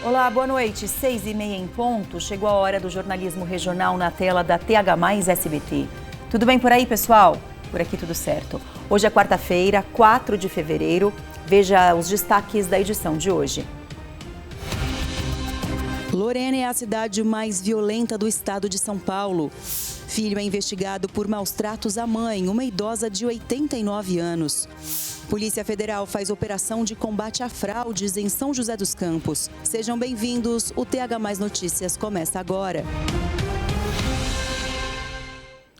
Olá, boa noite. 6h30 em ponto. Chegou a hora do jornalismo regional na tela da TH+ SBT. Tudo bem por aí, pessoal? Por aqui tudo certo. Hoje é quarta-feira, 4 de fevereiro. Veja os destaques da edição de hoje. Lorena é a cidade mais violenta do estado de São Paulo. Filho é investigado por maus tratos à mãe, uma idosa de 89 anos. Polícia Federal faz operação de combate a fraudes em São José dos Campos. Sejam bem-vindos, o TH+ Notícias começa agora.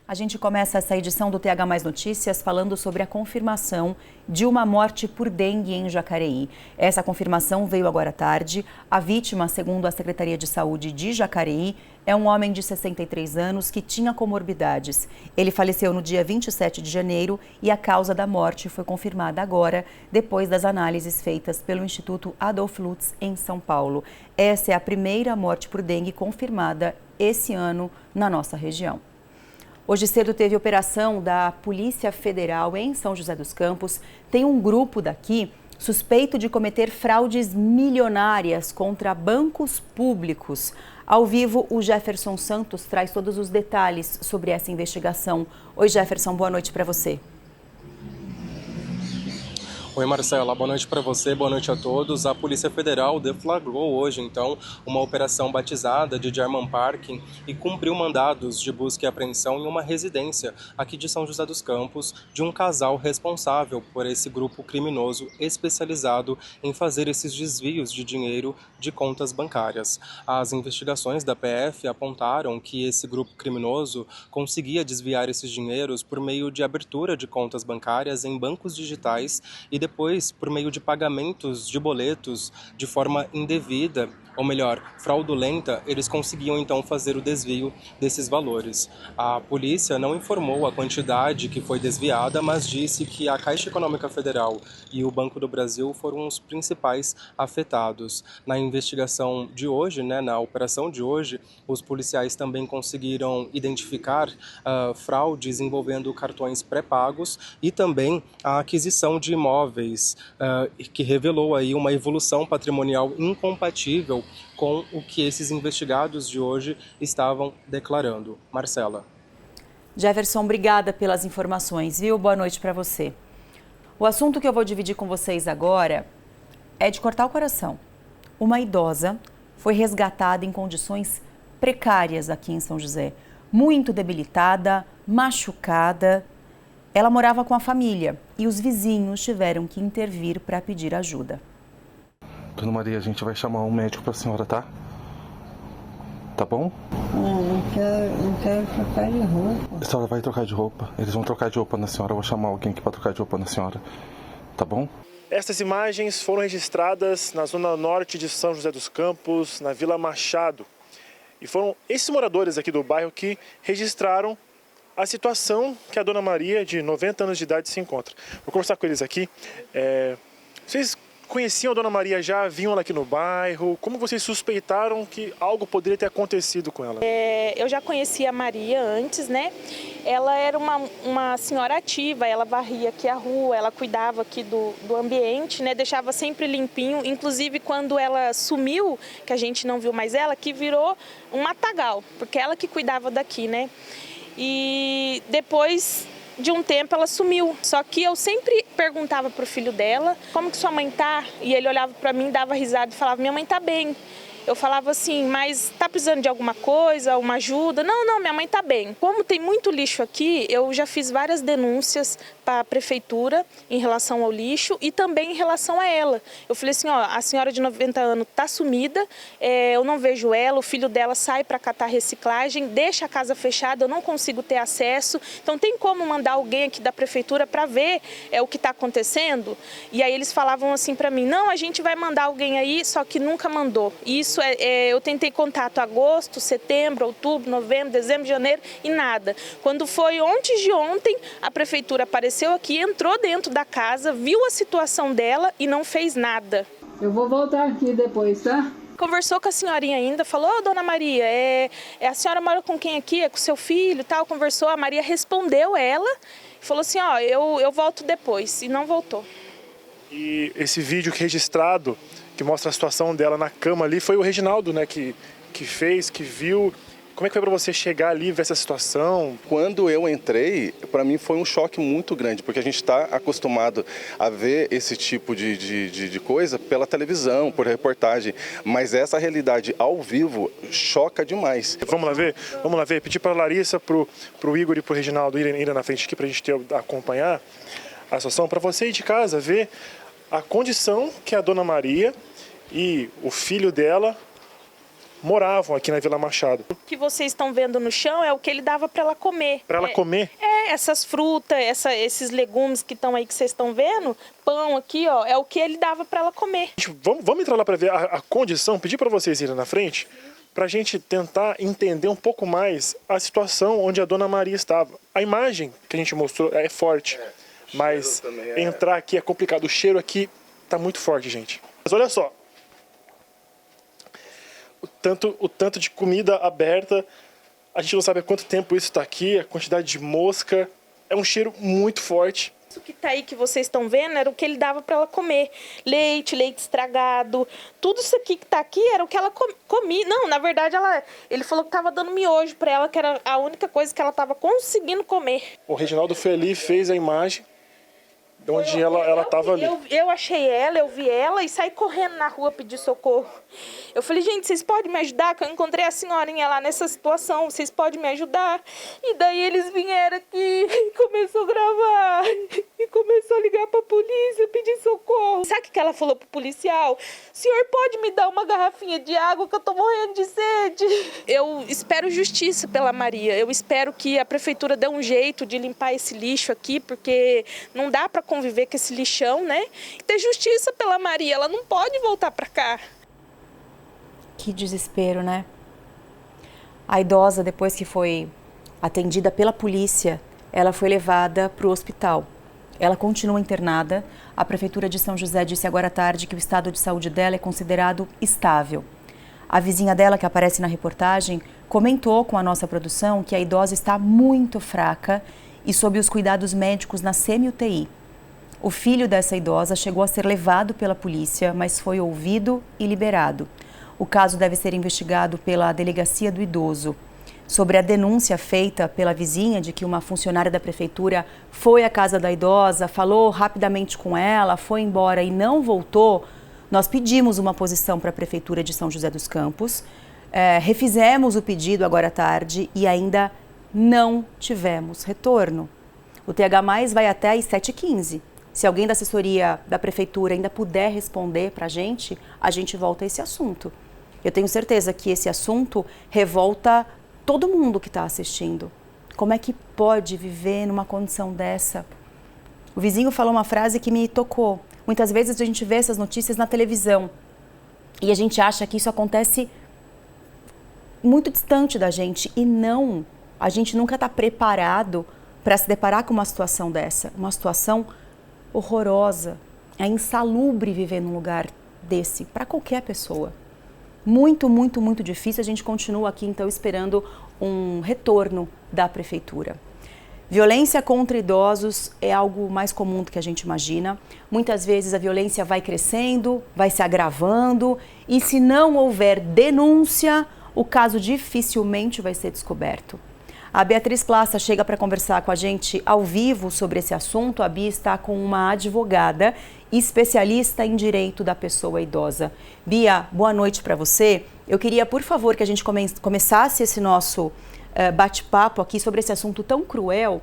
A gente começa essa edição do TH+ Notícias falando sobre a confirmação de uma morte por dengue em Jacareí. Essa confirmação veio agora à tarde. A vítima, segundo a Secretaria de Saúde de Jacareí, é um homem de 63 anos que tinha comorbidades. Ele faleceu no dia 27 de janeiro e a causa da morte foi confirmada agora, depois das análises feitas pelo Instituto Adolf Lutz em São Paulo. Essa é a primeira morte por dengue confirmada esse ano na nossa região. Hoje cedo teve operação da Polícia Federal em São José dos Campos. Tem um grupo daqui suspeito de cometer fraudes milionárias contra bancos públicos. Ao vivo, o Jefferson Santos traz todos os detalhes sobre essa investigação. Oi, Jefferson, boa noite para você. Oi, Marcela, boa noite para você, boa noite a todos. A Polícia Federal deflagrou hoje, então, uma operação batizada de German Parking e cumpriu mandados de busca e apreensão em uma residência aqui de São José dos Campos de um casal responsável por esse grupo criminoso especializado em fazer esses desvios de dinheiro de contas bancárias. As investigações da PF apontaram que esse grupo criminoso conseguia desviar esses dinheiros por meio de abertura de contas bancárias em bancos digitais e depois por meio de pagamentos de boletos de forma indevida, ou melhor, fraudulenta, eles conseguiam então fazer o desvio desses valores. A polícia não informou a quantidade que foi desviada, mas disse que a Caixa Econômica Federal e o Banco do Brasil foram os principais afetados. Na investigação de hoje, na operação de hoje, os policiais também conseguiram identificar fraudes envolvendo cartões pré-pagos e também a aquisição de imóveis, que revelou aí uma evolução patrimonial incompatível com o que esses investigados de hoje estavam declarando. Marcela. Jefferson, obrigada pelas informações, viu? Boa noite para você. O assunto que eu vou dividir com vocês agora é de cortar o coração. Uma idosa foi resgatada em condições precárias aqui em São José, muito debilitada, machucada. Ela morava com a família e os vizinhos tiveram que intervir para pedir ajuda. Dona Maria, a gente vai chamar um médico para a senhora, tá? Tá bom? Não quero trocar de roupa. A senhora vai trocar de roupa. Eles vão trocar de roupa na senhora. Eu vou chamar alguém aqui para trocar de roupa na senhora. Tá bom? Essas imagens foram registradas na zona norte de São José dos Campos, na Vila Machado. E foram esses moradores aqui do bairro que registraram a situação que a Dona Maria, de 90 anos de idade, se encontra. Vou conversar com eles aqui. Vocês conheciam a Dona Maria já? Vinham ela aqui no bairro? Como vocês suspeitaram que algo poderia ter acontecido com ela? Eu já conhecia a Maria antes, né? Ela era uma senhora ativa, ela varria aqui a rua, ela cuidava aqui do ambiente, né? Deixava sempre limpinho. Inclusive, quando ela sumiu, que a gente não viu mais ela, que virou um matagal, porque ela que cuidava daqui, né? E depois de um tempo ela sumiu. Só que eu sempre perguntava pro filho dela, como que sua mãe tá? E ele olhava para mim, dava risada e falava, minha mãe tá bem. Eu falava assim, mas tá precisando de alguma coisa, uma ajuda? Não, minha mãe tá bem. Como tem muito lixo aqui, eu já fiz várias denúncias para a prefeitura em relação ao lixo e também em relação a ela. Eu falei assim, a senhora de 90 anos tá sumida, eu não vejo ela, o filho dela sai para catar reciclagem, deixa a casa fechada, eu não consigo ter acesso. Então tem como mandar alguém aqui da prefeitura para ver o que está acontecendo? E aí eles falavam assim para mim, não, a gente vai mandar alguém aí, só que nunca mandou. Isso eu tentei contato agosto, setembro, outubro, novembro, dezembro, janeiro e nada. Quando foi antes de ontem, a prefeitura apareceu aqui, entrou dentro da casa, viu a situação dela e não fez nada. Eu vou voltar aqui depois, tá? Conversou com a senhorinha ainda, falou: "Ô, dona Maria, a senhora mora com quem aqui? É com seu filho e tal?" Conversou, a Maria respondeu ela, falou assim: "Ó, eu volto depois", e não voltou. E esse vídeo registrado, que mostra a situação dela na cama ali, foi o Reginaldo, né, que fez, que viu. Como é que foi para você chegar ali e ver essa situação? Quando eu entrei, para mim foi um choque muito grande, porque a gente está acostumado a ver esse tipo de coisa pela televisão, por reportagem, mas essa realidade ao vivo choca demais. Vamos lá ver? Vamos lá ver. Pedir para a Larissa, pro Igor e pro Reginaldo irem na frente aqui para a gente acompanhar a situação, para você ir de casa ver a condição que a dona Maria e o filho dela moravam aqui na Vila Machado. O que vocês estão vendo no chão é o que ele dava para ela comer. Para ela comer? Essas frutas, esses legumes que estão aí que vocês estão vendo, pão aqui, ó, é o que ele dava para ela comer. Vamos entrar lá para ver a condição, pedir para vocês irem na frente, para a gente tentar entender um pouco mais a situação onde a dona Maria estava. A imagem que a gente mostrou é forte, mas entrar aqui é complicado. O cheiro aqui tá muito forte, gente. Mas olha só. O tanto de comida aberta, a gente não sabe há quanto tempo isso está aqui, a quantidade de mosca, é um cheiro muito forte. Isso que tá aí que vocês estão vendo era o que ele dava para ela comer. Leite estragado, tudo isso aqui que tá aqui era o que ela comia. Não, na verdade ele falou que tava dando miojo para ela, que era a única coisa que ela tava conseguindo comer. O Reginaldo foi ali, fez a imagem de onde ela estava ali. Eu achei ela, eu vi ela e saí correndo na rua pedir socorro. Eu falei: gente, vocês podem me ajudar? Que eu encontrei a senhorinha lá nessa situação, vocês podem me ajudar? E daí eles vieram aqui e começou a gravar. E começou a ligar pra polícia, pedir socorro. Sabe o que ela falou pro policial? Senhor, pode me dar uma garrafinha de água que eu tô morrendo de sede? Eu espero justiça pela Maria. Eu espero que a prefeitura dê um jeito de limpar esse lixo aqui, porque não dá pra conviver com esse lixão, né? E ter justiça pela Maria, ela não pode voltar pra cá. Que desespero, né? A idosa, depois que foi atendida pela polícia, ela foi levada para o hospital. Ela continua internada. A Prefeitura de São José disse agora à tarde que o estado de saúde dela é considerado estável. A vizinha dela, que aparece na reportagem, comentou com a nossa produção que a idosa está muito fraca e sob os cuidados médicos na semi-UTI. O filho dessa idosa chegou a ser levado pela polícia, mas foi ouvido e liberado. O caso deve ser investigado pela Delegacia do Idoso. Sobre a denúncia feita pela vizinha de que uma funcionária da prefeitura foi à casa da idosa, falou rapidamente com ela, foi embora e não voltou, nós pedimos uma posição para a Prefeitura de São José dos Campos, refizemos o pedido agora à tarde e ainda não tivemos retorno. O TH+ vai até às 7h15. Se alguém da assessoria da prefeitura ainda puder responder para a gente volta a esse assunto. Eu tenho certeza que esse assunto revolta todo mundo que está assistindo. Como é que pode viver numa condição dessa? O vizinho falou uma frase que me tocou. Muitas vezes a gente vê essas notícias na televisão e a gente acha que isso acontece muito distante da gente e não. A gente nunca está preparado para se deparar com uma situação dessa, uma situação horrorosa. É insalubre viver num lugar desse para qualquer pessoa. Muito, muito, muito difícil. A gente continua aqui, então, esperando um retorno da prefeitura. Violência contra idosos é algo mais comum do que a gente imagina. Muitas vezes a violência vai crescendo, vai se agravando e se não houver denúncia, o caso dificilmente vai ser descoberto. A Beatriz Plaça chega para conversar com a gente ao vivo sobre esse assunto. A Bia está com uma advogada especialista em direito da pessoa idosa. Bia, boa noite para você. Eu queria, por favor, que a gente começasse esse nosso bate-papo aqui sobre esse assunto tão cruel,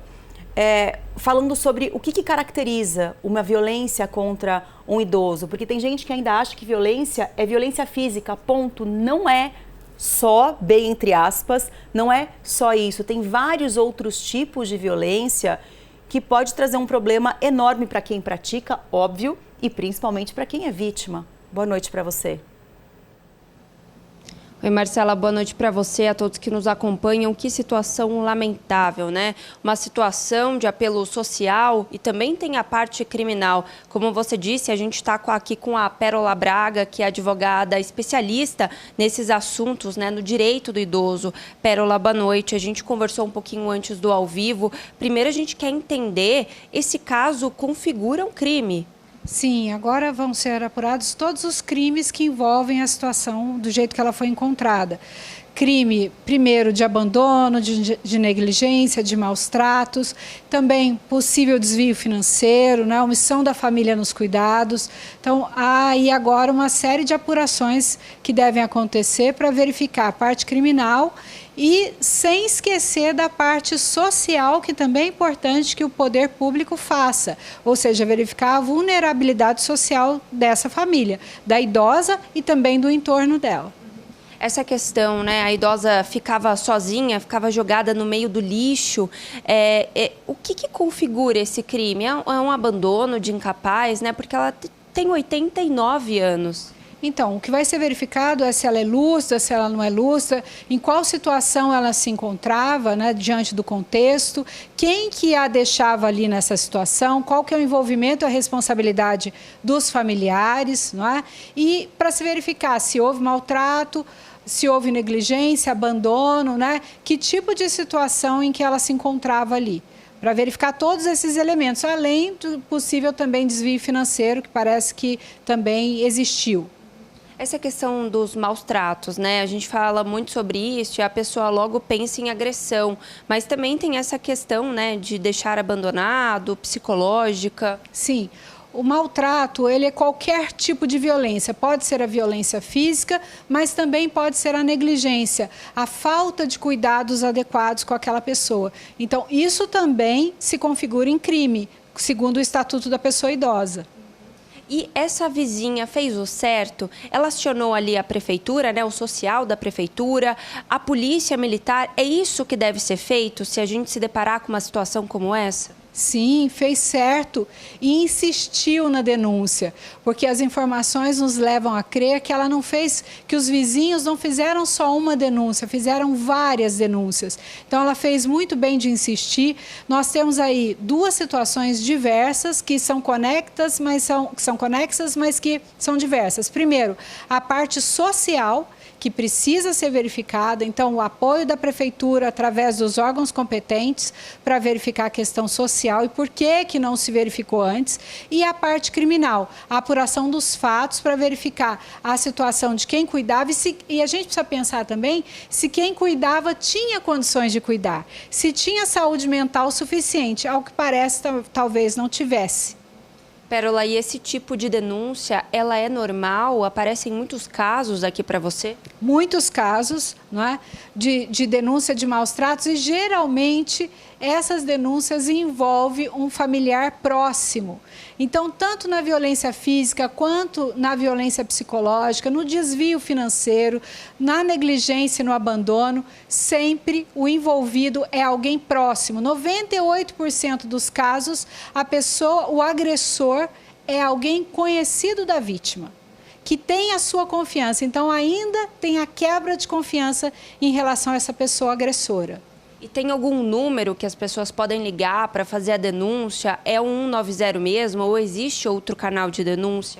falando sobre o que caracteriza uma violência contra um idoso. Porque tem gente que ainda acha que violência é violência física, ponto. Não é só, bem entre aspas, não é só isso. Tem vários outros tipos de violência que pode trazer um problema enorme para quem pratica, óbvio, e principalmente para quem é vítima. Boa noite para você. Oi, Marcela, boa noite para você, a todos que nos acompanham. Que situação lamentável, né? Uma situação de apelo social e também tem a parte criminal. Como você disse, a gente está aqui com a Pérola Braga, que é advogada especialista nesses assuntos, né, no direito do idoso. Pérola, boa noite. A gente conversou um pouquinho antes do ao vivo. Primeiro, a gente quer entender, esse caso configura um crime. Sim, agora vão ser apurados todos os crimes que envolvem a situação do jeito que ela foi encontrada. Crime, primeiro, de abandono, de negligência, de maus tratos, também possível desvio financeiro, né, omissão da família nos cuidados. Então, há aí agora uma série de apurações que devem acontecer para verificar a parte criminal e sem esquecer da parte social, que também é importante que o poder público faça, ou seja, verificar a vulnerabilidade social dessa família, da idosa e também do entorno dela. Essa questão, né, a idosa ficava sozinha, ficava jogada no meio do lixo, o que configura esse crime? É um abandono de incapaz, né, porque ela tem 89 anos. Então, o que vai ser verificado é se ela é lúcida, se ela não é lúcida, em qual situação ela se encontrava, né, diante do contexto, quem que a deixava ali nessa situação, qual que é o envolvimento e a responsabilidade dos familiares, não é? E para se verificar se houve maltrato, se houve negligência, abandono, né? Que tipo de situação em que ela se encontrava ali. Para verificar todos esses elementos, além do possível também desvio financeiro, que parece que também existiu. Essa questão dos maus tratos, né? A gente fala muito sobre isso e a pessoa logo pensa em agressão, mas também tem essa questão, né, de deixar abandonado, psicológica. Sim. O maltrato, ele é qualquer tipo de violência. Pode ser a violência física, mas também pode ser a negligência, a falta de cuidados adequados com aquela pessoa. Então, isso também se configura em crime, segundo o Estatuto da Pessoa Idosa. E essa vizinha fez o certo? Ela acionou ali a prefeitura, né, o social da prefeitura, a polícia militar. É isso que deve ser feito se a gente se deparar com uma situação como essa? Sim, fez certo e insistiu na denúncia, porque as informações nos levam a crer que ela não fez, que os vizinhos não fizeram só uma denúncia, fizeram várias denúncias. Então, ela fez muito bem de insistir. Nós temos aí duas situações diversas que são conexas, mas que são diversas. Primeiro, a parte social, que precisa ser verificada, então o apoio da prefeitura através dos órgãos competentes para verificar a questão social e por que não se verificou antes, e a parte criminal, a apuração dos fatos para verificar a situação de quem cuidava e a gente precisa pensar também se quem cuidava tinha condições de cuidar, se tinha saúde mental suficiente, ao que parece talvez não tivesse. Pérola, e esse tipo de denúncia, ela é normal? Aparecem muitos casos aqui para você? Muitos casos, não é? de denúncia de maus tratos e geralmente essas denúncias envolvem um familiar próximo. Então, tanto na violência física quanto na violência psicológica, no desvio financeiro, na negligência e no abandono, sempre o envolvido é alguém próximo. 98% dos casos, o agressor é alguém conhecido da vítima, que tem a sua confiança. Então, ainda tem a quebra de confiança em relação a essa pessoa agressora. E tem algum número que as pessoas podem ligar para fazer a denúncia? É o 190 mesmo ou existe outro canal de denúncia?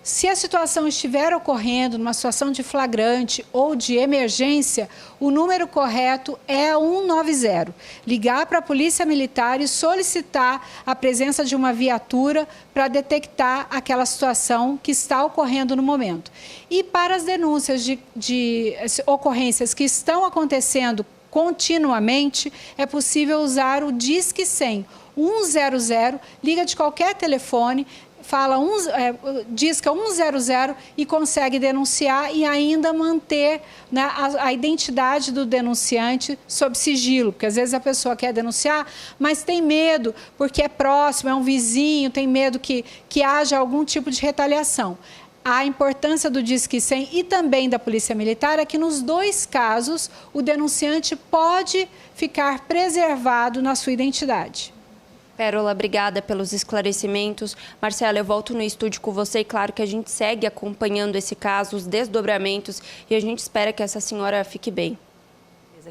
Se a situação estiver ocorrendo numa situação de flagrante ou de emergência, o número correto é 190. Ligar para a Polícia Militar e solicitar a presença de uma viatura para detectar aquela situação que está ocorrendo no momento. E para as denúncias de ocorrências que estão acontecendo continuamente, é possível usar o Disque 100, 100, liga de qualquer telefone, disca 100 e consegue denunciar e ainda manter, né, a identidade do denunciante sob sigilo, porque às vezes a pessoa quer denunciar, mas tem medo, porque é próximo, é um vizinho, tem medo que haja algum tipo de retaliação. A importância do Disque 100 e também da Polícia Militar é que, nos dois casos, o denunciante pode ficar preservado na sua identidade. Pérola, obrigada pelos esclarecimentos. Marcela, eu volto no estúdio com você e claro que a gente segue acompanhando esse caso, os desdobramentos, e a gente espera que essa senhora fique bem.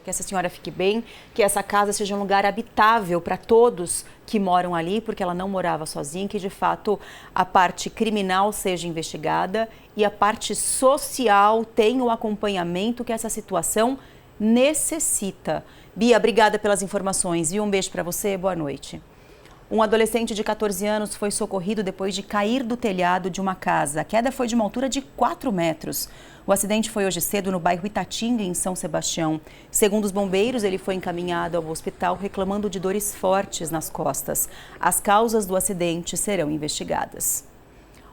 Que essa senhora fique bem, que essa casa seja um lugar habitável para todos que moram ali, porque ela não morava sozinha, que de fato a parte criminal seja investigada e a parte social tenha o acompanhamento que essa situação necessita. Bia, obrigada pelas informações e um beijo para você, boa noite. Um adolescente de 14 anos foi socorrido depois de cair do telhado de uma casa. A queda foi de uma altura de 4 metros. O acidente foi hoje cedo no bairro Itatinga, em São Sebastião. Segundo os bombeiros, ele foi encaminhado ao hospital reclamando de dores fortes nas costas. As causas do acidente serão investigadas.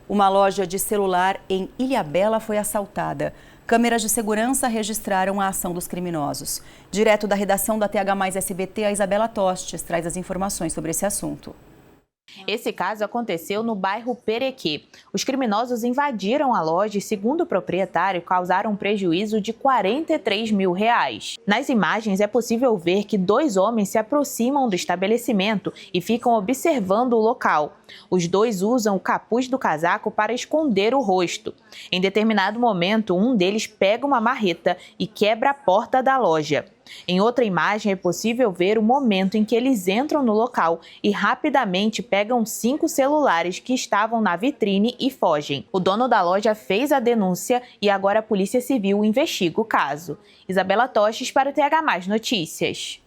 Uma loja de celular em Ilhabela foi assaltada. Câmeras de segurança registraram a ação dos criminosos. Direto da redação da TH+SBT, a Isabela Tostes traz as informações sobre esse assunto. Esse caso aconteceu no bairro Perequê. Os criminosos invadiram a loja e, segundo o proprietário, causaram um prejuízo de R$43 mil. Nas imagens é possível ver que 2 homens se aproximam do estabelecimento e ficam observando o local. Os 2 usam o capuz do casaco para esconder o rosto. Em determinado momento, um deles pega uma marreta e quebra a porta da loja. Em outra imagem é possível ver o momento em que eles entram no local e rapidamente pegam 5 celulares que estavam na vitrine e fogem. O dono da loja fez a denúncia e agora a Polícia Civil investiga o caso. Isabela Tostes para o TH+ Notícias.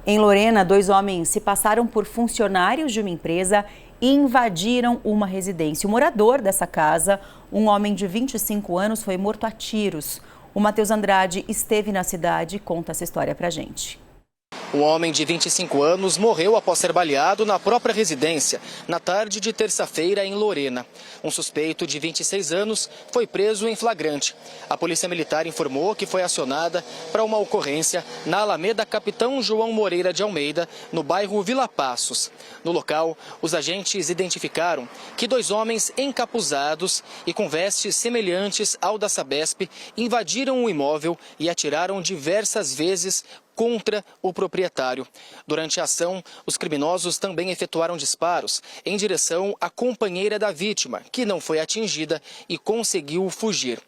Em Lorena, 2 homens se passaram por funcionários de uma empresa e invadiram uma residência. O morador dessa casa, um homem de 25 anos, foi morto a tiros. O Matheus Andrade esteve na cidade e conta essa história pra gente. Um homem de 25 anos morreu após ser baleado na própria residência, na tarde de terça-feira em Lorena. Um suspeito de 26 anos foi preso em flagrante. A Polícia Militar informou que foi acionada para uma ocorrência na Alameda Capitão João Moreira de Almeida, no bairro Vila Passos. No local, os agentes identificaram que 2 homens encapuzados e com vestes semelhantes ao da Sabesp invadiram o imóvel e atiraram diversas vezes contra o proprietário. Durante a ação, os criminosos também efetuaram disparos em direção à companheira da vítima, que não foi atingida e conseguiu fugir.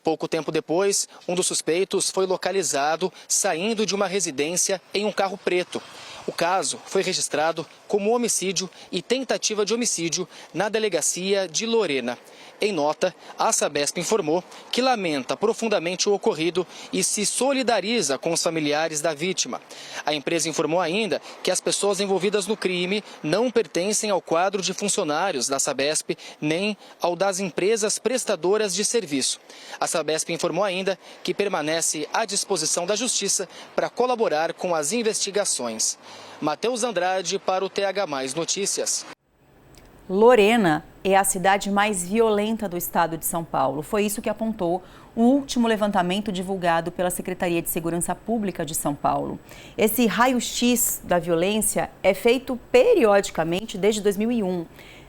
Pouco tempo depois, um dos suspeitos foi localizado saindo de uma residência em um carro preto. O caso foi registrado como homicídio e tentativa de homicídio na delegacia de Lorena. Em nota, a Sabesp informou que lamenta profundamente o ocorrido e se solidariza com os familiares da vítima. A empresa informou ainda que as pessoas envolvidas no crime não pertencem ao quadro de funcionários da Sabesp nem ao das empresas prestadoras de serviço. A Sabesp informou ainda que permanece à disposição da Justiça para colaborar com as investigações. Matheus Andrade para o TH+ Notícias. Lorena é a cidade mais violenta do estado de São Paulo. Foi isso que apontou o último levantamento divulgado pela Secretaria de Segurança Pública de São Paulo. Esse raio-x da violência é feito periodicamente desde 2001.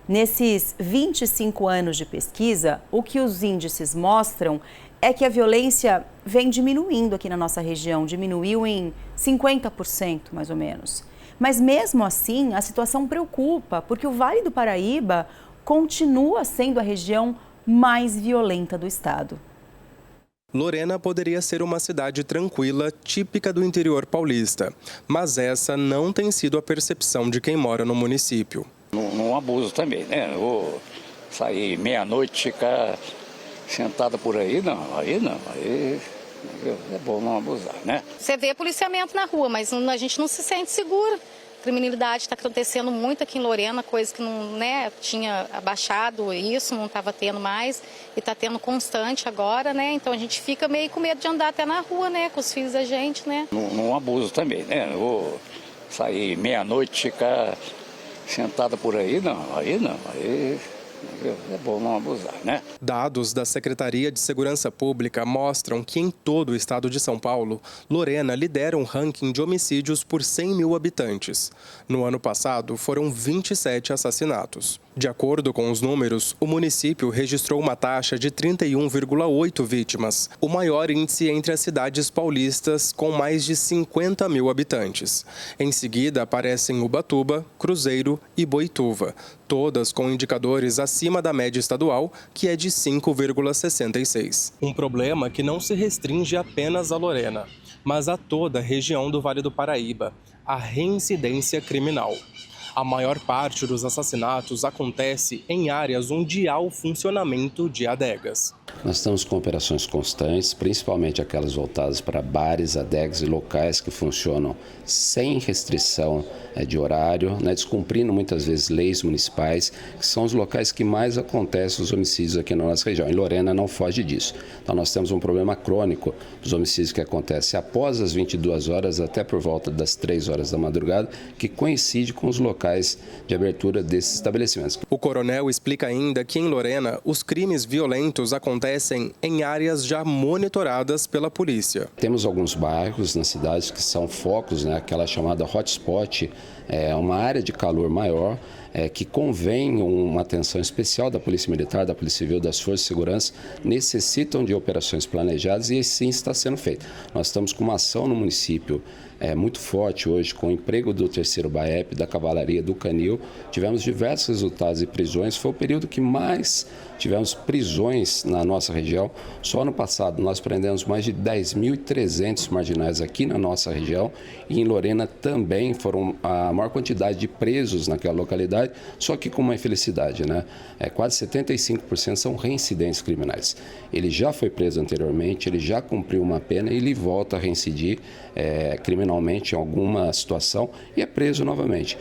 Nesses 25 anos de pesquisa, o que os índices mostram é que a violência vem diminuindo aqui na nossa região, diminuiu em 50% mais ou menos. Mas mesmo assim, a situação preocupa, porque o Vale do Paraíba continua sendo a região mais violenta do estado. Lorena poderia ser uma cidade tranquila, típica do interior paulista, mas essa não tem sido a percepção de quem mora no município. Não abuso também, né? Eu vou sair meia-noite, ficar sentada por aí, aí é bom não abusar, né? Você vê policiamento na rua, mas a gente não se sente seguro. Criminalidade está acontecendo muito aqui em Lorena, coisa que não, né, tinha abaixado isso, não estava tendo mais e está tendo constante agora, né? Então a gente fica meio com medo de andar até na rua, né, com os filhos da gente, né? Não abuso também, né? Eu vou sair meia-noite, ficar sentada por aí, aí é bom não abusar, né? Dados da Secretaria de Segurança Pública mostram que em todo o estado de São Paulo, Lorena lidera um ranking de homicídios por 100 mil habitantes. No ano passado, foram 27 assassinatos. De acordo com os números, o município registrou uma taxa de 31,8 vítimas, o maior índice entre as cidades paulistas, com mais de 50 mil habitantes. Em seguida aparecem Ubatuba, Cruzeiro e Boituva, todas com indicadores acima da média estadual, que é de 5,66. Um problema que não se restringe apenas a Lorena, mas a toda a região do Vale do Paraíba, a reincidência criminal. A maior parte dos assassinatos acontece em áreas onde há o funcionamento de adegas. Nós estamos com operações constantes, principalmente aquelas voltadas para bares, adegas e locais que funcionam sem restrição de horário, descumprindo muitas vezes leis municipais, que são os locais que mais acontecem os homicídios aqui na nossa região. E Lorena não foge disso. Então nós temos um problema crônico dos homicídios que acontecem após as 22 horas até por volta das 3 horas da madrugada, que coincide com os locais de abertura desses estabelecimentos. O coronel explica ainda que em Lorena os crimes violentos acontecem em áreas já monitoradas pela polícia. Temos alguns bairros na cidade que são focos, aquela chamada hotspot, uma área de calor maior, que convém uma atenção especial da Polícia Militar, da Polícia Civil, das Forças de Segurança, necessitam de operações planejadas e assim está sendo feito. Nós estamos com uma ação no município muito forte hoje, com o emprego do 3º BAEP, da Cavalaria, do Canil. Tivemos diversos resultados e prisões. Foi o período que mais tivemos prisões na nossa região. Só no passado nós prendemos mais de 10.300 marginais aqui na nossa região e em Lorena também foram a maior quantidade de presos naquela localidade, só que com uma infelicidade, quase 75% são reincidentes criminais. Ele já foi preso anteriormente, ele já cumpriu uma pena e ele volta a reincidir criminalmente em alguma situação e é preso novamente.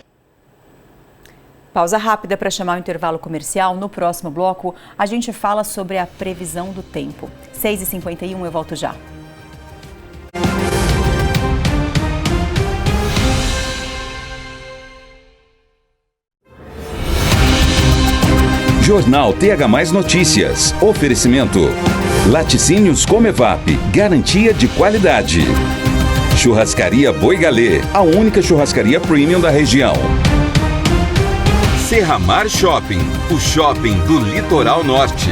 Pausa rápida para chamar o intervalo comercial. No próximo bloco, a gente fala sobre a previsão do tempo. 6h51, eu volto já. Jornal TH+ Notícias. Oferecimento. Laticínios Comevap. Garantia de qualidade. Churrascaria Boi Galê. A única churrascaria premium da região. Serramar Shopping. O shopping do Litoral Norte.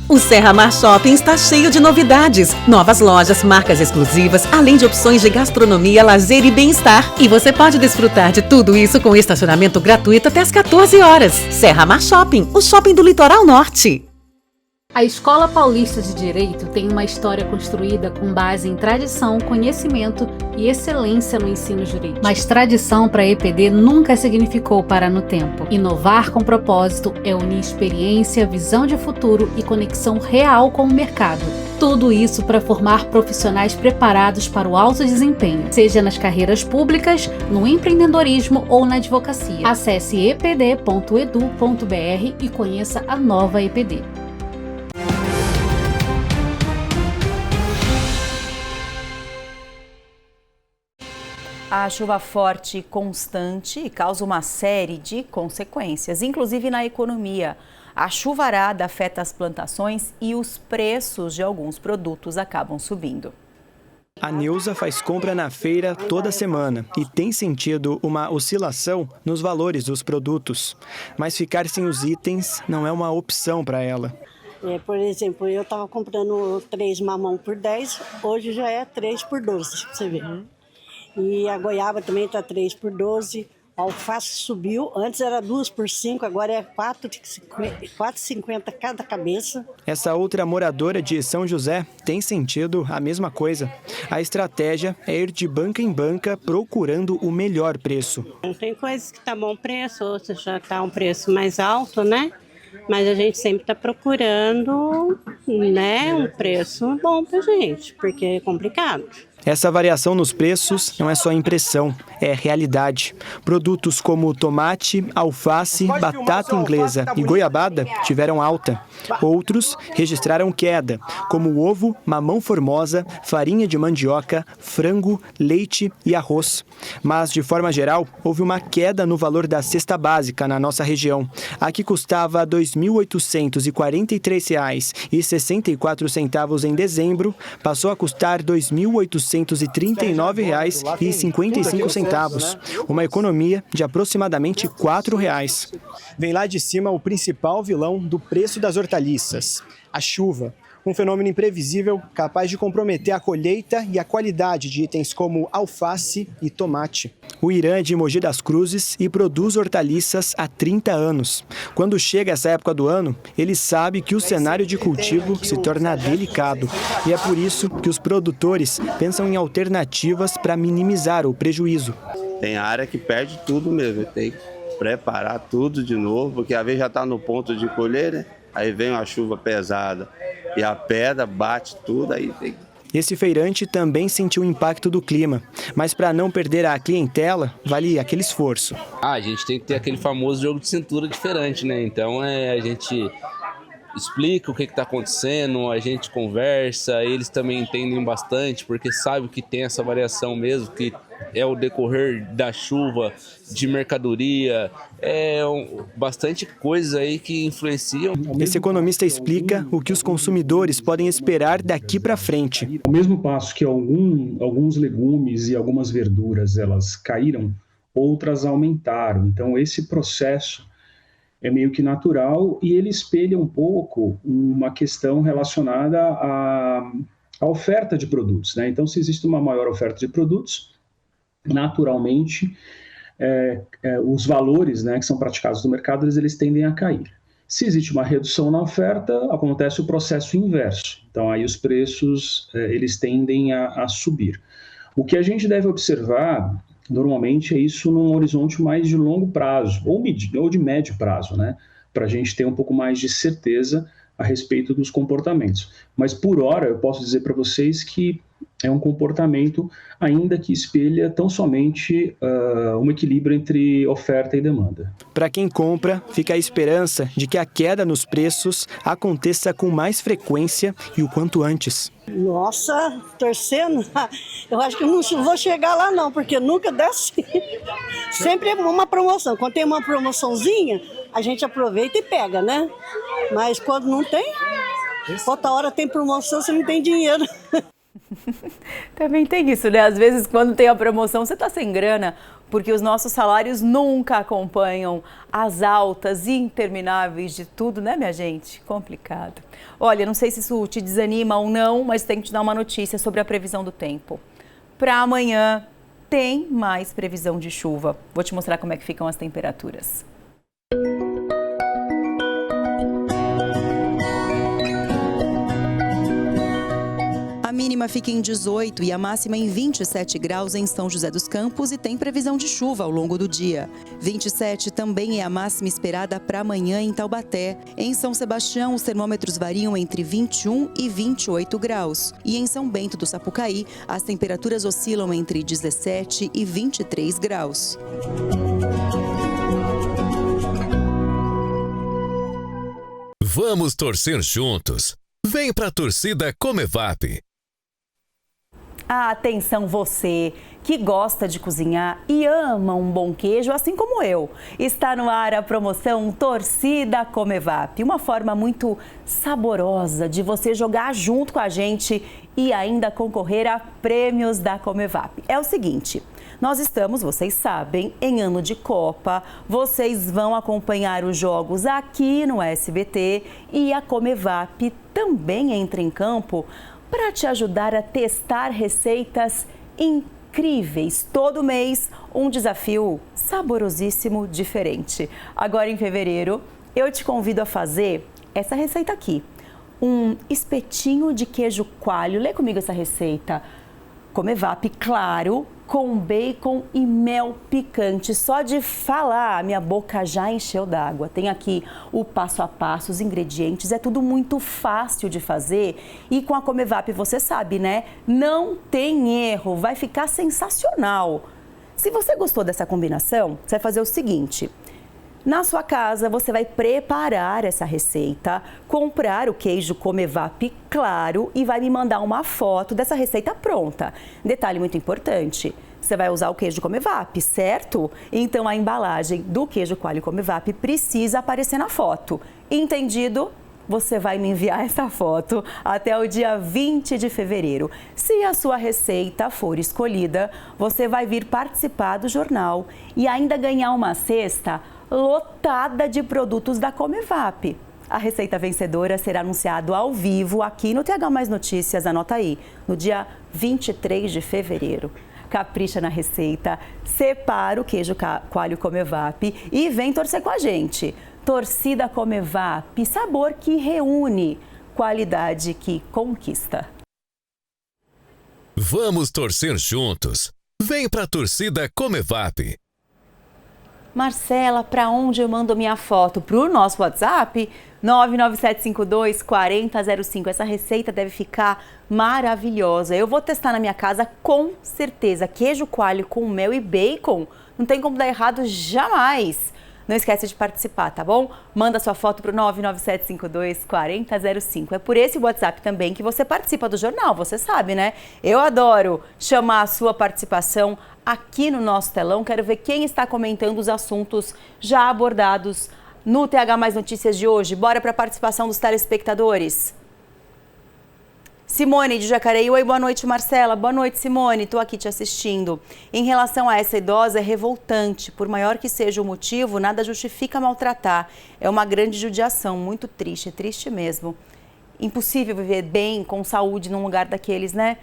O Serramar Shopping está cheio de novidades, novas lojas, marcas exclusivas, além de opções de gastronomia, lazer e bem-estar. E você pode desfrutar de tudo isso com estacionamento gratuito até às 14 horas. Serramar Shopping, o shopping do Litoral Norte. A Escola Paulista de Direito tem uma história construída com base em tradição, conhecimento e excelência no ensino jurídico. Mas tradição para a EPD nunca significou parar no tempo. Inovar com propósito é unir experiência, visão de futuro e conexão real com o mercado. Tudo isso para formar profissionais preparados para o alto desempenho, seja nas carreiras públicas, no empreendedorismo ou na advocacia. Acesse epd.edu.br e conheça a nova EPD. A chuva forte e constante causa uma série de consequências, inclusive na economia. A chuvarada afeta as plantações e os preços de alguns produtos acabam subindo. A Neuza faz compra na feira toda semana e tem sentido uma oscilação nos valores dos produtos. Mas ficar sem os itens não é uma opção para ela. Por exemplo, eu estava comprando 3 mamão por 10, hoje já é 3 por 12, pra você ver. E a goiaba também está 3 por 12. A alface subiu, antes era 2 por 5, agora é 4,50 cada cabeça. Essa outra moradora de São José tem sentido a mesma coisa. A estratégia é ir de banca em banca procurando o melhor preço. Tem coisas que tá bom preço, outras já tá um preço mais alto, né? Mas a gente sempre está procurando, um preço bom pra gente, porque é complicado. Essa variação nos preços não é só impressão, é realidade. Produtos como tomate, alface, batata inglesa e goiabada tiveram alta. Outros registraram queda, como o ovo, mamão formosa, farinha de mandioca, frango, leite e arroz. Mas, de forma geral, houve uma queda no valor da cesta básica na nossa região. A que custava R$ 2.843,64 em dezembro, passou a custar R$ 2.800 439,55, uma economia de aproximadamente R$ 4,00. Vem lá de cima o principal vilão do preço das hortaliças, a chuva. Um fenômeno imprevisível capaz de comprometer a colheita e a qualidade de itens como alface e tomate. O Irã é de Mogi das Cruzes e produz hortaliças há 30 anos. Quando chega essa época do ano, ele sabe que o cenário de cultivo se torna delicado. E é por isso que os produtores pensam em alternativas para minimizar o prejuízo. Tem área que perde tudo mesmo, tem que preparar tudo de novo, porque às vezes já está no ponto de colher, né? Aí vem uma chuva pesada e a pedra bate tudo, aí tem... Esse feirante também sentiu o impacto do clima, mas para não perder a clientela, vale aquele esforço. A gente tem que ter aquele famoso jogo de cintura diferente, né? Então a gente explica o que está acontecendo, a gente conversa, eles também entendem bastante, porque sabem que tem essa variação mesmo, que é o decorrer da chuva, de mercadoria, bastante coisa aí que influenciam. Esse economista explica o que os consumidores podem esperar daqui para frente. Ao mesmo passo que alguns legumes e algumas verduras elas caíram, outras aumentaram. Então esse processo é meio que natural e ele espelha um pouco uma questão relacionada à oferta de produtos, né? Então, se existe uma maior oferta de produtos, naturalmente, os valores, né, que são praticados no mercado, eles tendem a cair. Se existe uma redução na oferta, acontece o processo inverso. Então, aí os preços eles tendem a subir. O que a gente deve observar, normalmente, é isso num horizonte mais de longo prazo, ou de médio prazo, né, para a gente ter um pouco mais de certeza a respeito dos comportamentos. Mas, por hora, eu posso dizer para vocês que é um comportamento ainda que espelha tão somente um equilíbrio entre oferta e demanda. Para quem compra, fica a esperança de que a queda nos preços aconteça com mais frequência e o quanto antes. Nossa, torcendo, eu acho que eu não vou chegar lá não, porque nunca desce. Sempre é uma promoção. Quando tem uma promoçãozinha, a gente aproveita e pega, né? Mas quando não tem, outra hora tem promoção, você não tem dinheiro. Também tem isso, né? Às vezes, quando tem a promoção, você tá sem grana, porque os nossos salários nunca acompanham as altas intermináveis de tudo, né, minha gente? Complicado. Olha, não sei se isso te desanima ou não, mas tenho que te dar uma notícia sobre a previsão do tempo. Para amanhã, tem mais previsão de chuva. Vou te mostrar como é que ficam as temperaturas. A mínima fica em 18 e a máxima em 27 graus em São José dos Campos e tem previsão de chuva ao longo do dia. 27 também é a máxima esperada para amanhã em Taubaté. Em São Sebastião, os termômetros variam entre 21 e 28 graus. E em São Bento do Sapucaí, as temperaturas oscilam entre 17 e 23 graus. Vamos torcer juntos. Vem pra torcida Comevap. Atenção você que gosta de cozinhar e ama um bom queijo, assim como eu. Está no ar a promoção Torcida Comevap, uma forma muito saborosa de você jogar junto com a gente e ainda concorrer a prêmios da Comevap. É o seguinte, nós estamos, vocês sabem, em ano de Copa, vocês vão acompanhar os jogos aqui no SBT e a Comevap também entra em campo para te ajudar a testar receitas incríveis. Todo mês, um desafio saborosíssimo diferente. Agora, em fevereiro, eu te convido a fazer essa receita aqui. Um espetinho de queijo coalho. Lê comigo essa receita. Comevap, claro, com bacon e mel picante. Só de falar, minha boca já encheu d'água. Tem aqui o passo a passo, os ingredientes, é tudo muito fácil de fazer. E com a Comevap, você sabe, né? Não tem erro, vai ficar sensacional. Se você gostou dessa combinação, você vai fazer o seguinte. Na sua casa, você vai preparar essa receita, comprar o queijo Comevap, claro, e vai me mandar uma foto dessa receita pronta. Detalhe muito importante, você vai usar o queijo Comevap, certo? Então, a embalagem do queijo coalho Comevap precisa aparecer na foto. Entendido? Você vai me enviar essa foto até o dia 20 de fevereiro. Se a sua receita for escolhida, você vai vir participar do jornal e ainda ganhar uma cesta lotada de produtos da Comevap. A receita vencedora será anunciada ao vivo aqui no TH Mais Notícias, anota aí, no dia 23 de fevereiro. Capricha na receita, separa o queijo coalho Comevap e vem torcer com a gente. Torcida Comevap, sabor que reúne, qualidade que conquista. Vamos torcer juntos. Vem pra torcida Comevap. Marcela, para onde eu mando minha foto? Para o nosso WhatsApp? 99752-4005. Essa receita deve ficar maravilhosa. Eu vou testar na minha casa com certeza. Queijo coalho com mel e bacon. Não tem como dar errado jamais. Não esquece de participar, tá bom? Manda sua foto para o 99752-4005. É por esse WhatsApp também que você participa do jornal, você sabe, né? Eu adoro chamar a sua participação aqui no nosso telão. Quero ver quem está comentando os assuntos já abordados no TH Mais Notícias de hoje. Bora para a participação dos telespectadores. Simone de Jacareí. Oi, boa noite, Marcela. Boa noite, Simone. Estou aqui te assistindo. Em relação a essa idosa, é revoltante. Por maior que seja o motivo, nada justifica maltratar. É uma grande judiação, muito triste, triste mesmo. Impossível viver bem, com saúde, num lugar daqueles, né?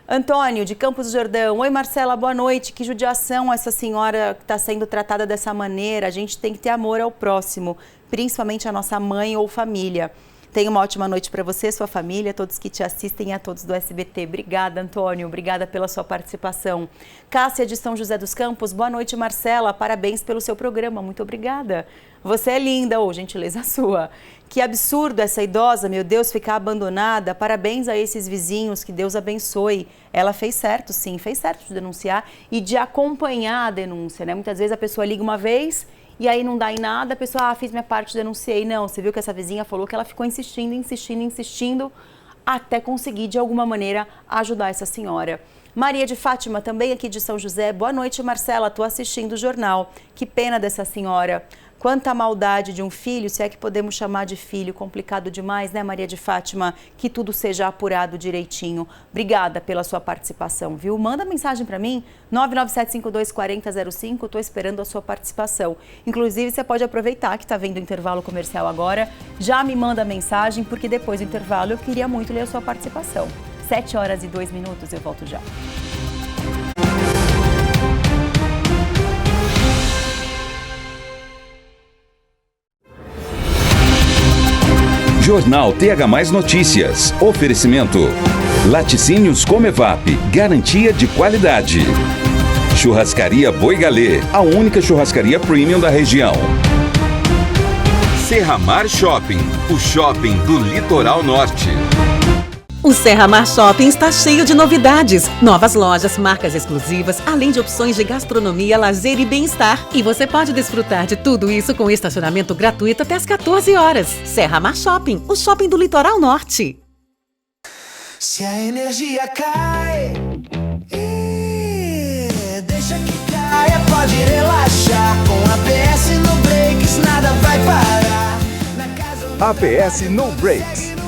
Antônio, de Campos do Jordão. Oi, Marcela, boa noite. Que judiação essa senhora que está sendo tratada dessa maneira. A gente tem que ter amor ao próximo, principalmente a nossa mãe ou família. Tenha uma ótima noite para você, sua família, todos que te assistem e a todos do SBT. Obrigada, Antônio. Obrigada pela sua participação. Cássia, de São José dos Campos. Boa noite, Marcela. Parabéns pelo seu programa. Muito obrigada. Você é linda, ou gentileza sua. Que absurdo essa idosa, meu Deus, ficar abandonada. Parabéns a esses vizinhos, que Deus abençoe. Ela fez certo, sim, fez certo de denunciar e de acompanhar a denúncia, né? Muitas vezes a pessoa liga uma vez e aí não dá em nada, a pessoa, fiz minha parte, denunciei. Não, você viu que essa vizinha falou que ela ficou insistindo, até conseguir, de alguma maneira, ajudar essa senhora. Maria de Fátima, também aqui de São José. Boa noite, Marcela, estou assistindo o jornal. Que pena dessa senhora. Quanta maldade de um filho, se é que podemos chamar de filho. Complicado demais, né, Maria de Fátima? Que tudo seja apurado direitinho. Obrigada pela sua participação, viu? Manda mensagem para mim, 99752-4005. Estou esperando a sua participação. Inclusive, você pode aproveitar que está vendo o intervalo comercial agora. Já me manda mensagem, porque depois do intervalo eu queria muito ler a sua participação. 7h02, eu volto já. Jornal TH Mais Notícias. Oferecimento. Laticínios Comevap. Garantia de qualidade. Churrascaria Boi Galê. A única churrascaria premium da região. Serra Mar Shopping. O shopping do Litoral Norte. O Serra Mar Shopping está cheio de novidades, novas lojas, marcas exclusivas, além de opções de gastronomia, lazer e bem-estar. E você pode desfrutar de tudo isso com estacionamento gratuito até às 14 horas. Serra Mar Shopping, o shopping do Litoral Norte. Se a energia cai, deixa que caia, pode relaxar. Com APS No Brakes nada vai parar. APS No Brakes.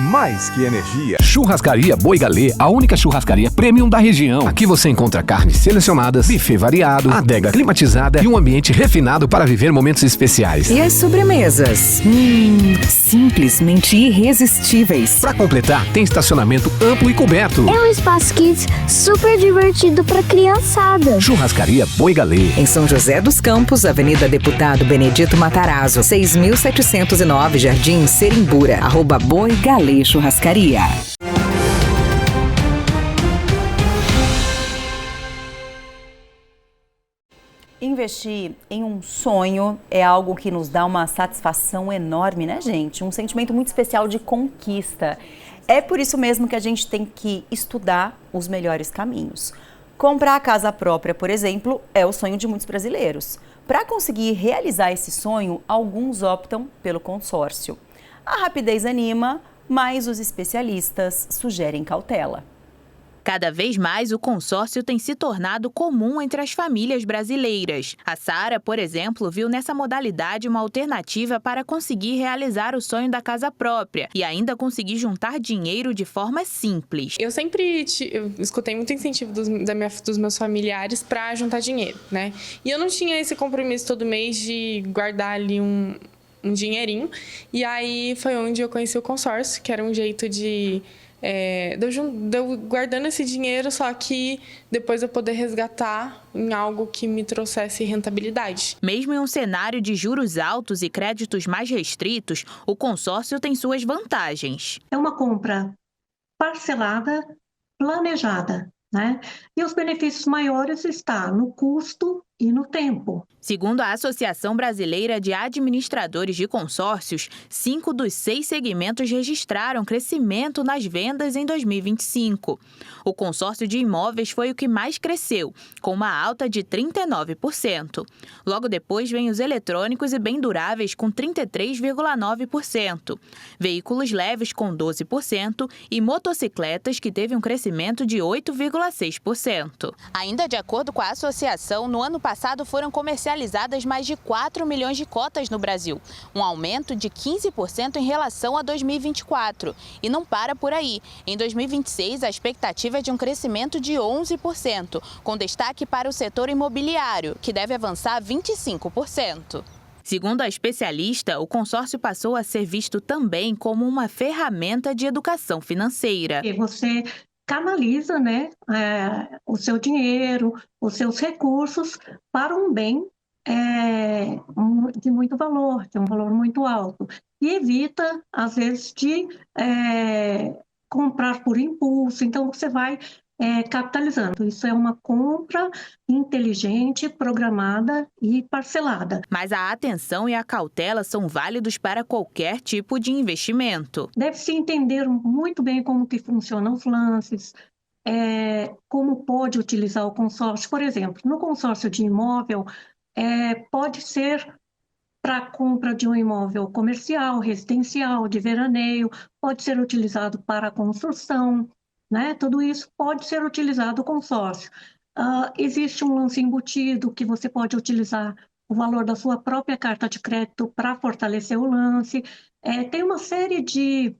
Mais que energia. Churrascaria Boi Galê, a única churrascaria premium da região. Aqui você encontra carnes selecionadas, buffet variado, adega climatizada e um ambiente refinado para viver momentos especiais. E as sobremesas? Simplesmente irresistíveis. Para completar, tem estacionamento amplo e coberto. É um espaço kids super divertido para criançada. Churrascaria Boi Galê. Em São José dos Campos, Avenida Deputado Benedito Matarazzo, 6.709, Jardim Serimbura. @Boi Galê Churrascaria. Investir em um sonho é algo que nos dá uma satisfação enorme, né, gente? Um sentimento muito especial de conquista. É por isso mesmo que a gente tem que estudar os melhores caminhos. Comprar a casa própria, por exemplo, é o sonho de muitos brasileiros. Para conseguir realizar esse sonho, alguns optam pelo consórcio. A rapidez anima, mas os especialistas sugerem cautela. Cada vez mais, o consórcio tem se tornado comum entre as famílias brasileiras. A Sara, por exemplo, viu nessa modalidade uma alternativa para conseguir realizar o sonho da casa própria e ainda conseguir juntar dinheiro de forma simples. Eu sempre escutei muito incentivo dos meus familiares para juntar dinheiro, né? E eu não tinha esse compromisso todo mês de guardar ali um dinheirinho. E aí foi onde eu conheci o consórcio, que era um jeito de eu guardando esse dinheiro, só que depois eu poder resgatar em algo que me trouxesse rentabilidade. Mesmo em um cenário de juros altos e créditos mais restritos, o consórcio tem suas vantagens. É uma compra parcelada, planejada, né? E os benefícios maiores estão no custo e no tempo. Segundo a Associação Brasileira de Administradores de Consórcios, 5 dos 6 segmentos registraram crescimento nas vendas em 2025. O consórcio de imóveis foi o que mais cresceu, com uma alta de 39%. Logo depois vem os eletrônicos e bem duráveis, com 33,9%. Veículos leves, com 12%, e motocicletas, que teve um crescimento de 8,6%. Ainda de acordo com a associação, no ano passado foram comercializadas mais de 4 milhões de cotas no Brasil, um aumento de 15% em relação a 2024. E não para por aí. Em 2026, a expectativa é de um crescimento de 11%, com destaque para o setor imobiliário, que deve avançar 25%. Segundo a especialista, o consórcio passou a ser visto também como uma ferramenta de educação financeira. E você canaliza, né, o seu dinheiro, os seus recursos para um bem de muito valor, de um valor muito alto. E evita, às vezes, de comprar por impulso. Então, você vai capitalizando. Isso é uma compra inteligente, programada e parcelada. Mas a atenção e a cautela são válidos para qualquer tipo de investimento. Deve-se entender muito bem como que funcionam os lances, como pode utilizar o consórcio. Por exemplo, no consórcio de imóvel, pode ser para a compra de um imóvel comercial, residencial, de veraneio, pode ser utilizado para a construção, né? Tudo isso pode ser utilizado o consórcio. Existe um lance embutido que você pode utilizar o valor da sua própria carta de crédito para fortalecer o lance. Tem uma série de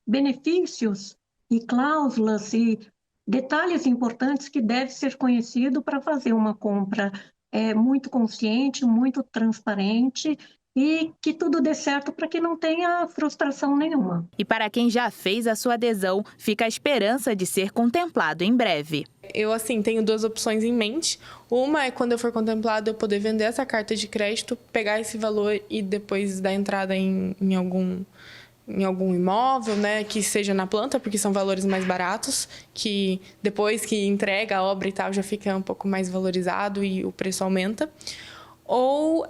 benefícios e cláusulas e detalhes importantes que deve ser conhecido para fazer uma compra muito consciente, muito transparente e que tudo dê certo para que não tenha frustração nenhuma. E para quem já fez a sua adesão, fica a esperança de ser contemplado em breve. Eu, tenho 2 opções em mente. Uma é, quando eu for contemplado, eu poder vender essa carta de crédito, pegar esse valor e depois dar entrada em algum imóvel, né, que seja na planta, porque são valores mais baratos, que depois que entrega a obra e tal, já fica um pouco mais valorizado e o preço aumenta. Ou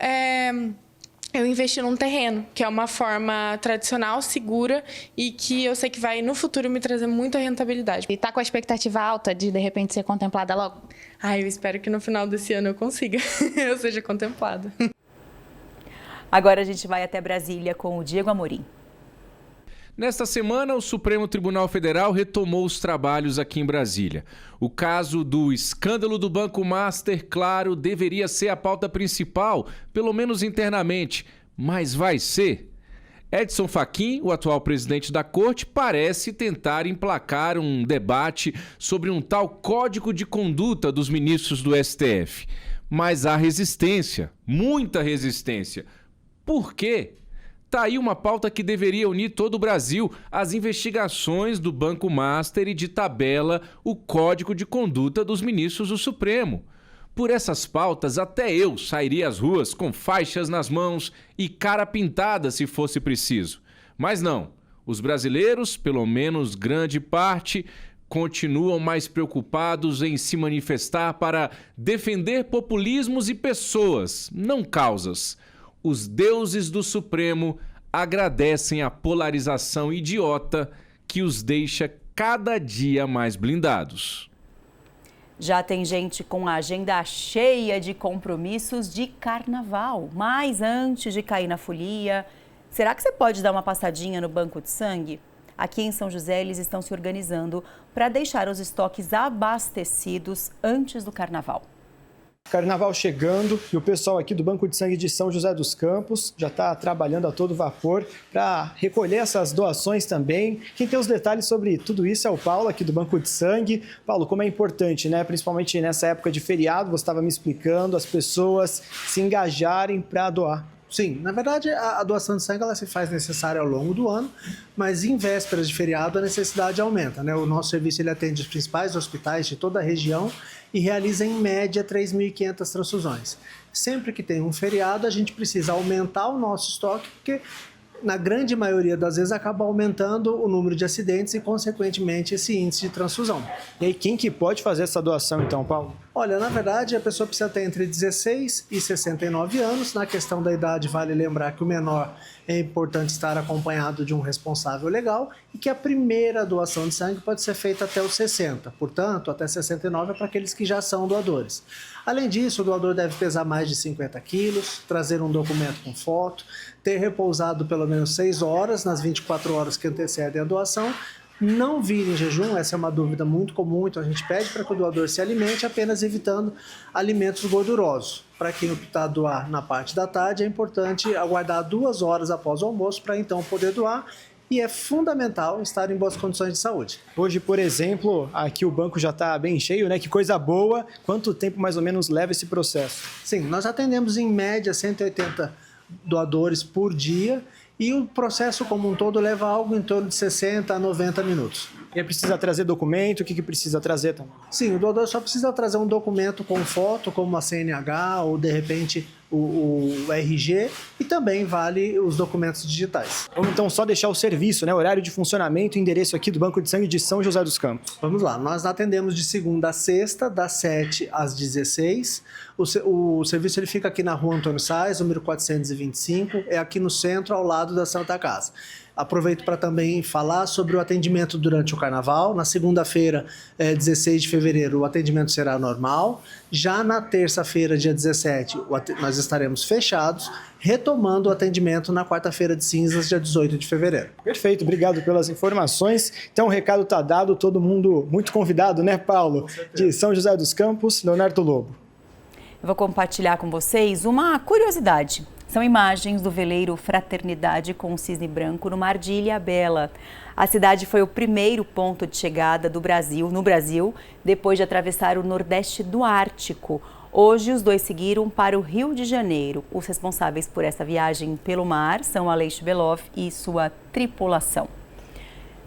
eu investir num terreno, que é uma forma tradicional, segura e que eu sei que vai, no futuro, me trazer muita rentabilidade. E tá com a expectativa alta de repente, ser contemplada logo? Eu espero que no final desse ano eu consiga, eu seja contemplada. Agora a gente vai até Brasília com o Diego Amorim. Nesta semana, o Supremo Tribunal Federal retomou os trabalhos aqui em Brasília. O caso do escândalo do Banco Master, claro, deveria ser a pauta principal, pelo menos internamente, mas vai ser? Edson Fachin, o atual presidente da Corte, parece tentar emplacar um debate sobre um tal código de conduta dos ministros do STF. Mas há resistência, muita resistência. Por quê? Tá aí uma pauta que deveria unir todo o Brasil, as investigações do Banco Master e de tabela o Código de Conduta dos Ministros do Supremo. Por essas pautas, até eu sairia às ruas com faixas nas mãos e cara pintada se fosse preciso. Mas não, os brasileiros, pelo menos grande parte, continuam mais preocupados em se manifestar para defender populismos e pessoas, não causas. Os deuses do Supremo agradecem a polarização idiota que os deixa cada dia mais blindados. Já tem gente com a agenda cheia de compromissos de carnaval, mas antes de cair na folia, será que você pode dar uma passadinha no banco de sangue? Aqui em São José, eles estão se organizando para deixar os estoques abastecidos antes do Carnaval. Carnaval chegando e o pessoal aqui do Banco de Sangue de São José dos Campos já está trabalhando a todo vapor para recolher essas doações também. Quem tem os detalhes sobre tudo isso é o Paulo, aqui do Banco de Sangue. Paulo, como é importante, né? Principalmente nessa época de feriado, você estava me explicando, as pessoas se engajarem para doar. Sim, na verdade a doação de sangue ela se faz necessária ao longo do ano, mas em vésperas de feriado a necessidade aumenta, né? O nosso serviço ele atende os principais hospitais de toda a região e realiza em média 3.500 transfusões. Sempre que tem um feriado a gente precisa aumentar o nosso estoque, porque na grande maioria das vezes acaba aumentando o número de acidentes e consequentemente esse índice de transfusão. E aí quem que pode fazer essa doação então, Paulo? Olha, na verdade, a pessoa precisa ter entre 16 e 69 anos. Na questão da idade, vale lembrar que o menor é importante estar acompanhado de um responsável legal e que a primeira doação de sangue pode ser feita até os 60. Portanto, até 69 é para aqueles que já são doadores. Além disso, o doador deve pesar mais de 50 quilos, trazer um documento com foto, ter repousado pelo menos 6 horas nas 24 horas que antecedem a doação, não vir em jejum, essa é uma dúvida muito comum, então a gente pede para que o doador se alimente, apenas evitando alimentos gordurosos. Para quem optar doar na parte da tarde, é importante aguardar 2 horas após o almoço para então poder doar. E é fundamental estar em boas condições de saúde. Hoje, por exemplo, aqui o banco já está bem cheio, né? Que coisa boa. Quanto tempo mais ou menos leva esse processo? Sim, nós atendemos em média 180 doadores por dia e o processo como um todo leva algo em torno de 60 a 90 minutos. E precisa trazer documento? O que precisa trazer também? Sim, o doador só precisa trazer um documento com foto, como a CNH ou, de repente, o RG, e também vale os documentos digitais. Vamos então só deixar o serviço, né? Horário de funcionamento e endereço aqui do Banco de Sangue de São José dos Campos. Vamos lá, nós atendemos de segunda a sexta, das 7 às 16. O serviço ele fica aqui na Rua Antônio Sais, número 425, é aqui no centro, ao lado da Santa Casa. Aproveito para também falar sobre o atendimento durante o Carnaval. Na segunda-feira, 16 de fevereiro, o atendimento será normal. Já na terça-feira, dia 17, nós estaremos fechados, retomando o atendimento na quarta-feira de cinzas, dia 18 de fevereiro. Perfeito, obrigado pelas informações. Então o recado está dado, todo mundo muito convidado, né, Paulo? De São José dos Campos, Leonardo Lobo. Eu vou compartilhar com vocês uma curiosidade. São imagens do veleiro Fraternidade com o Cisne Branco no mar de Ilhabela. A cidade foi o primeiro ponto de chegada no Brasil, depois de atravessar o Nordeste do Ártico. Hoje, os dois seguiram para o Rio de Janeiro. Os responsáveis por essa viagem pelo mar são Aleixo Beloff e sua tripulação.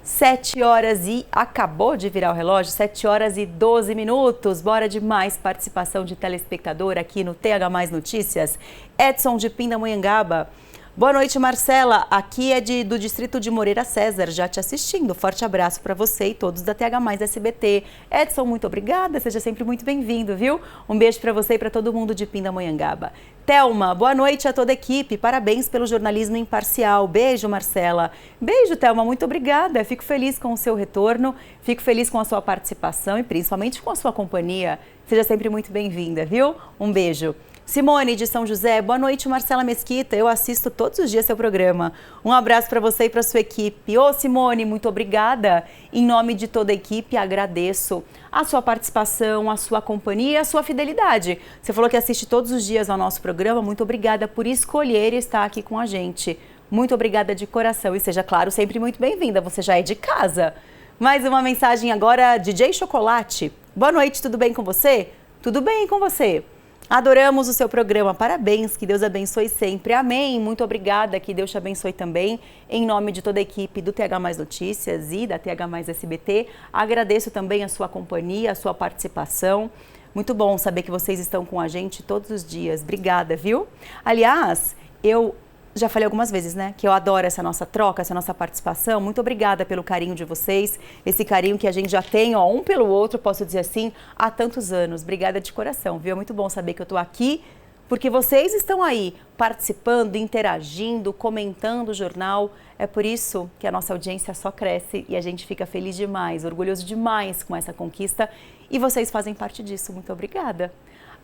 7 horas e acabou de virar o relógio, 7 horas e 12 minutos. Bora de mais participação de telespectador aqui no TH+ Notícias. Edson de Pindamonhangaba. Boa noite, Marcela. Aqui é do distrito de Moreira César, já te assistindo. Forte abraço para você e todos da TH+ SBT. Edson, muito obrigada. Seja sempre muito bem-vindo, viu? Um beijo para você e para todo mundo de Pindamonhangaba. Thelma, boa noite a toda a equipe. Parabéns pelo jornalismo imparcial. Beijo, Marcela. Beijo, Thelma. Muito obrigada. Fico feliz com o seu retorno, fico feliz com a sua participação e principalmente com a sua companhia. Seja sempre muito bem-vinda, viu? Um beijo. Simone de São José, boa noite, Marcela Mesquita, eu assisto todos os dias seu programa. Um abraço para você e para sua equipe. Ô Simone, muito obrigada. Em nome de toda a equipe, agradeço a sua participação, a sua companhia e a sua fidelidade. Você falou que assiste todos os dias ao nosso programa, muito obrigada por escolher estar aqui com a gente. Muito obrigada de coração e seja, claro, sempre muito bem-vinda, você já é de casa. Mais uma mensagem agora, DJ Chocolate. Boa noite, tudo bem com você? Tudo bem com você? Adoramos o seu programa, parabéns, que Deus abençoe sempre, amém, muito obrigada, que Deus te abençoe também, em nome de toda a equipe do TH+ Notícias e da TH+ SBT, agradeço também a sua companhia, a sua participação, muito bom saber que vocês estão com a gente todos os dias, obrigada, viu? Aliás, eu já falei algumas vezes, né, que eu adoro essa nossa troca, essa nossa participação. Muito obrigada pelo carinho de vocês, esse carinho que a gente já tem, ó, um pelo outro, posso dizer assim, há tantos anos. Obrigada de coração, viu? É muito bom saber que eu tô aqui, porque vocês estão aí participando, interagindo, comentando o jornal. É por isso que a nossa audiência só cresce e a gente fica feliz demais, orgulhoso demais com essa conquista. E vocês fazem parte disso. Muito obrigada.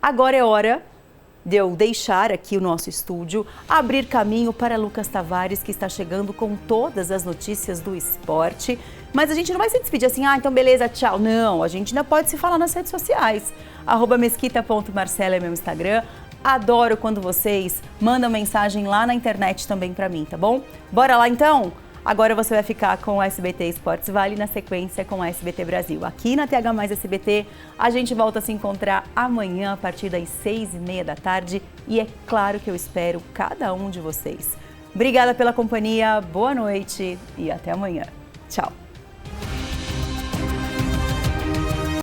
Agora é hora de eu deixar aqui o nosso estúdio, abrir caminho para Lucas Tavares, que está chegando com todas as notícias do esporte. Mas a gente não vai se despedir assim, então beleza, tchau. Não, a gente ainda pode se falar nas redes sociais. @mesquita.marcela é meu Instagram. Adoro quando vocês mandam mensagem lá na internet também para mim, tá bom? Bora lá então? Agora você vai ficar com o SBT Esportes Vale, na sequência com o SBT Brasil. Aqui na TH Mais SBT, a gente volta a se encontrar amanhã a partir das 6h30 da tarde. E é claro que eu espero cada um de vocês. Obrigada pela companhia, boa noite e até amanhã. Tchau!